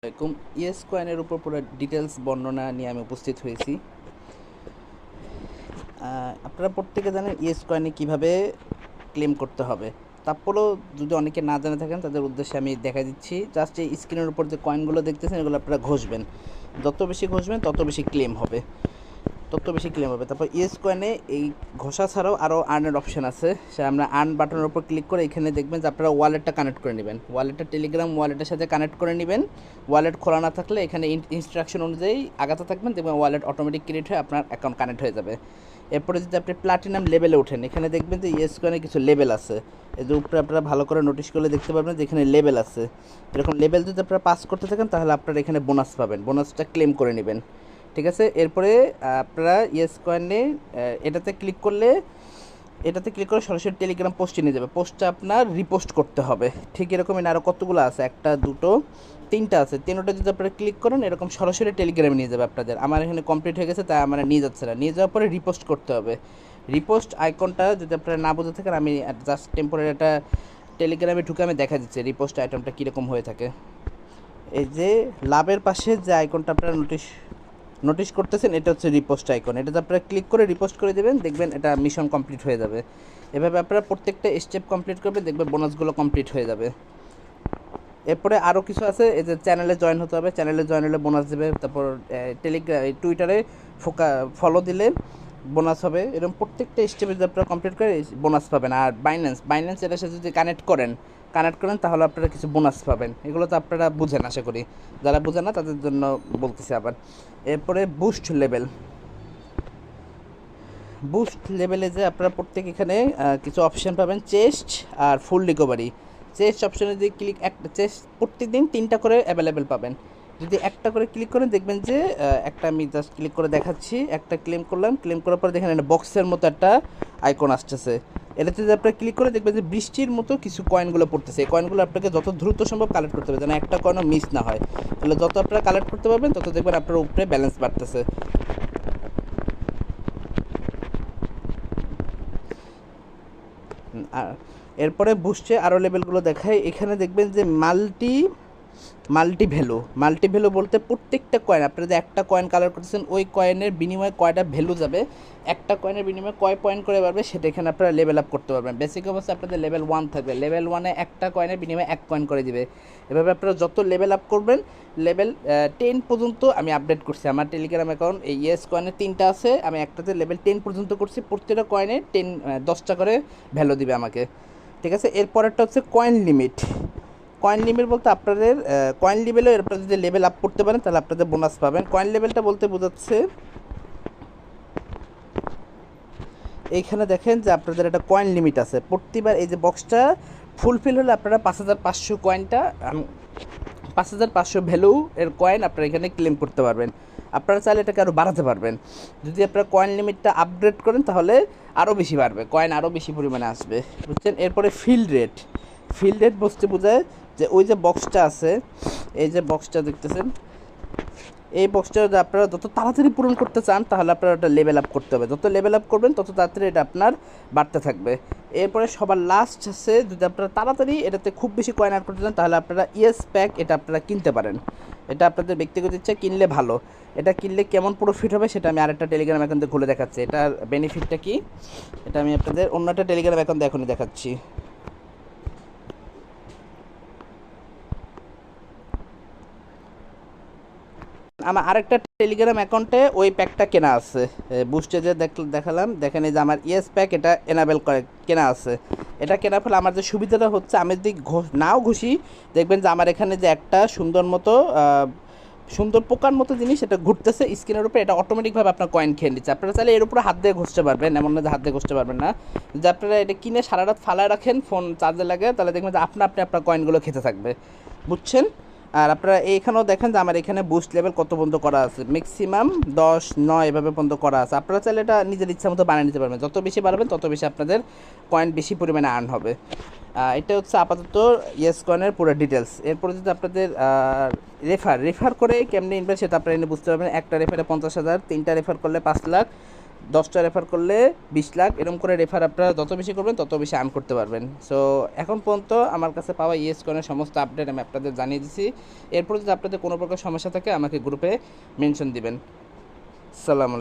আসসালামাইকুম। ইয়েস কয়েনের উপর পুরো ডিটেলস বর্ণনা নিয়ে আমি উপস্থিত হয়েছি। আপনারা প্রত্যেকে জানেন ইয়েস কয়েনে কীভাবে ক্লেম করতে হবে। তারপরেও যদি অনেকে না জানে থাকেন তাদের উদ্দেশ্যে আমি দেখা দিচ্ছি। জাস্ট এই স্ক্রিনের উপর যে কয়েনগুলো দেখতেছেন এগুলো আপনারা ঘষবেন। যত বেশি ঘষবেন তত বেশি ক্লেম হবে। তারপর ইয়েস কয়েনে এই ঘষা ছাড়াও আরও আর্নের অপশান আছে। সে আমরা আর্ন বাটনের উপর ক্লিক করে এখানে দেখবেন যে আপনারা ওয়ালেটটা কানেক্ট করে নেবেন। ওয়ালেটটা টেলিগ্রাম ওয়ালেটের সাথে কানেক্ট করে নেবেন। ওয়ালেট খোলা না থাকলে এখানে ইনস্ট্রাকশন অনুযায়ী আগাতে থাকবেন, দেখবেন ওয়ালেট অটোমেটিক ক্রিয়েট হয়ে আপনার অ্যাকাউন্ট কানেক্ট হয়ে যাবে। এরপরে যদি আপনি প্লাটিনাম লেভেলে ওঠেন, এখানে দেখবেন যে ইয়েস কয়েনে কিছু লেভেল আছে। এই যে উপরে আপনারা ভালো করে নোটিশ করলে দেখতে পাবেন যে এখানে লেভেল আছে। এরকম লেভেল যদি আপনারা পাস করতে থাকেন তাহলে আপনারা এখানে বোনাস পাবেন, বোনাসটা ক্লেম করে নেবেন। ঠিক আছে। এরপরে আপনারা ইয়েস কয়েনে এটাতে ক্লিক করলে সরাসরি টেলিগ্রাম পোস্টে নিয়ে যাবে। পোস্টটা আপনার রিপোস্ট করতে হবে। ঠিক এরকমই আরও কতগুলো আছে, একটা দুটো তিনটা আছে। তিনটা যদি আপনারা ক্লিক করেন এরকম সরাসরি টেলিগ্রামে নিয়ে যাবে আপনাদের। আমার এখানে কমপ্লিট হয়ে গেছে, তাই আমার নিয়ে যাচ্ছে না। নিয়ে যাওয়ার পরে রিপোস্ট করতে হবে। রিপোস্ট আইকনটা যদি আপনারা না বুঝে থাকেন, আমি জাস্ট টেম্পোরারি একটা টেলিগ্রামে ঢুকে আমি দেখা দিচ্ছি রিপোস্ট আইটেমটা কীরকম হয়ে থাকে। এই যে লাভের পাশে যে আইকনটা আপনারা নোটিশ করতেছেন, এটা হচ্ছে রিপোস্ট আইকন। এটাতে আপনারা ক্লিক করে রিপোস্ট করে দেবেন, দেখবেন এটা মিশন কমপ্লিট হয়ে যাবে। এভাবে আপনারা প্রত্যেকটা স্টেপ কমপ্লিট করবেন, দেখবেন বোনাসগুলো কমপ্লিট হয়ে যাবে। এরপরে আরও কিছু আছে, এই যে চ্যানেলে জয়েন হতে হবে। চ্যানেলে জয়েন হলে বোনাস দেবে। তারপর টুইটারে ফলো দিলে বোনাস হবে। এরকম প্রত্যেকটা স্টেপে যদি আপনারা কমপ্লিট করে বোনাস পাবেন। আর বাইন্যান্স এটার সাথে যদি কানেক্ট করেন তাহলে আপনারা কিছু বোনাস পাবেন। এগুলো তো আপনারা বুঝেন আশা করি। যারা বুঝেন না তাদের জন্য বলতেছি আবার। এরপরে বুস্ট লেভেলে যে আপনারা প্রত্যেক এখানে কিছু অপশান পাবেন, চেস্ট আর ফুল রিকভারি। চেস্ট অপশানে যদি চেস্ট প্রত্যেকদিন 3টা করে অ্যাভেলেবেল পাবেন। যদি একটা করে ক্লিক করেন দেখবেন যে একটা আমি জাস্ট ক্লিক করে দেখাচ্ছি। একটা ক্লেম করলাম, ক্লেম করার পরে দেখেন একটা বক্সের মতো একটা আইকন আসতেছে। এটাতে যদি আপনারা ক্লিক করে দেখবেন যে বৃষ্টির মতো কিছু কয়েনগুলো পড়তেছে। এই কয়েনগুলো আপনাকে যত দ্রুত সম্ভব কালেক্ট করতে হবে, যেন একটা কয়েনও মিস না হয়। তাহলে যত আপনারা কালেক্ট করতে পারবেন তত দেখবেন আপনার উপরে ব্যালেন্স বাড়তেছে। আর এরপরে বুস্টে আরও লেভেলগুলো দেখায়। এখানে দেখবেন যে মাল্টি ভ্যালু বলতে প্রত্যেকটা কয়েন আপনারা যে একটা কয়েন কালার করতেছেন ওই কয়েনের বিনিময়ে কয়টা ভ্যালু যাবে, একটা কয়েনের বিনিময়ে কয় পয়েন্ট করে পারবে, সেটা এখানে আপনারা লেভেল আপ করতে পারবেন। বেসিক অবস্থা আপনাদের লেভেল 1 থাকবে। লেভেল 1-এ একটা কয়েনের বিনিময়ে 1 কয়েন করে দিবে। এভাবে আপনারা যত লেভেল আপ করবেন, লেভেল 10 পর্যন্ত আমি আপডেট করছি। আমার টেলিগ্রাম অ্যাকাউন্ট এই ইয়েস কয়েনের 3টা আছে, আমি একটাতে লেভেল 10 পর্যন্ত করছি। প্রত্যেকটা কয়েনে 10টা করে ভ্যালু দিবে আমাকে। ঠিক আছে। এরপরেরটা হচ্ছে কয়েন লিমিট বলতে আপনাদের কয়েন লেভেলে আপনারা যদি লেভেল আপ করতে পারেন তাহলে আপনাদের বোনাস পাবেন। কয়েন লেভেলটা বলতে বোঝাচ্ছে এইখানে দেখেন যে আপনাদের একটা কয়েন লিমিট আছে। প্রতিবার এই যে বক্সটা ফুলফিল হলে আপনারা 5500 কয়েনটা 5500 ভ্যালু এর কয়েন আপনারা এখানে ক্লেম করতে পারবেন। আপনারা চাইলে এটাকে আরও বাড়াতে পারবেন। যদি আপনারা কয়েন লিমিটটা আপগ্রেড করেন তাহলে আরও বেশি বাড়বে, কয়েন আরও বেশি পরিমাণে আসবে, বুঝছেন। এরপরে ফিল্ড রেট বলতে বোঝায় যে ওই যে বক্সটা আছে, এই যে বক্সটা দেখতেছেন, এই বক্সটা যদি আপনারা যত তাড়াতাড়ি পূরণ করতে চান তাহলে আপনারা ওটা লেভেল আপ করতে হবে। যত লেভেল আপ করবেন তত তাড়াতাড়ি এটা আপনার বাড়তে থাকবে। এরপরে সবার লাস্ট আছে, যদি আপনারা তাড়াতাড়ি এটাতে খুব বেশি কয়েন অ্যাড করতে চান তাহলে আপনারা ইয়েস প্যাক এটা আপনারা কিনতে পারেন। এটা আপনাদের ব্যক্তিগত ইচ্ছা, কিনলে ভালো। এটা কিনলে কেমন প্রফিট হবে সেটা আমি আরেকটা টেলিগ্রাম অ্যাকাউন্টে খুলে দেখাচ্ছি। এটার বেনিফিটটা কি এটা আমি আপনাদের অন্য একটা টেলিগ্রাম অ্যাকাউন্টে এখনই দেখাচ্ছি। আমার আরেকটা টেলিগ্রাম অ্যাকাউন্টে ওই প্যাকটা কেনা আছে। বুস্টে যে দেখালাম, দেখেন এই যে আমার ইয়েস প্যাক এটা এনাবেল করে কেনা আছে। এটা কেনার ফলে আমার যে সুবিধাটা হচ্ছে, আমি যদি নাও ঘুষি দেখবেন যে আমার এখানে যে একটা সুন্দর পোকার মতো জিনিস এটা ঘুরতেছে স্ক্রিনের উপরে, এটা অটোমেটিকভাবে আপনার কয়েন খেয়ে নিচ্ছে। আপনারা চাইলে এর উপরে হাত দিয়ে ঘষতে পারবেন, এমন না যে হাত দিয়ে ঘষতে পারবেন না। যদি আপনারা এটা কিনে সারা রাত ফালায় রাখেন ফোন চার্জে লাগে, তাহলে দেখবেন যে আপনি আপনার কয়েনগুলো খেতে থাকবে, বুঝছেন। আর আপনারা এইখানেও দেখেন যে আমার এখানে বুস্ট লেভেল কত পর্যন্ত করা আছে, ম্যাক্সিমাম 10, 9 এভাবে পর্যন্ত করা আছে। আপনারা চাইলে এটা নিজের ইচ্ছা মতো বানিয়ে নিতে পারবেন। যত বেশি বাড়াবেন তত বেশি আপনাদের কয়েন বেশি পরিমাণে আর্ন হবে। এটা হচ্ছে আপাতত ইয়েস কয়েনের পুরো ডিটেলস। এরপরে যদি আপনাদের রেফার করে কেমনি ইনভেস্ট সেটা আপনারা এনে বুঝতে পারবেন। একটা রেফারে 50,000, 3টা রেফার করলে 5 লাখ, 10টা রেফার করলে 20 লাখ, এরকম করে রেফার আপনারা যত বেশি করবেন তত বেশি আর্ন করতে পারবেন। সো এখন পর্যন্ত আমার কাছে পাওয়া ইয়েস কয়েনের সমস্ত আপডেট আমি আপনাদের জানিয়ে দিচ্ছি। এরপর যদি আপনাদের কোনো প্রকার সমস্যা থাকে আমাকে গ্রুপে মেনশন দিবেন। সালাম আলাইকুম।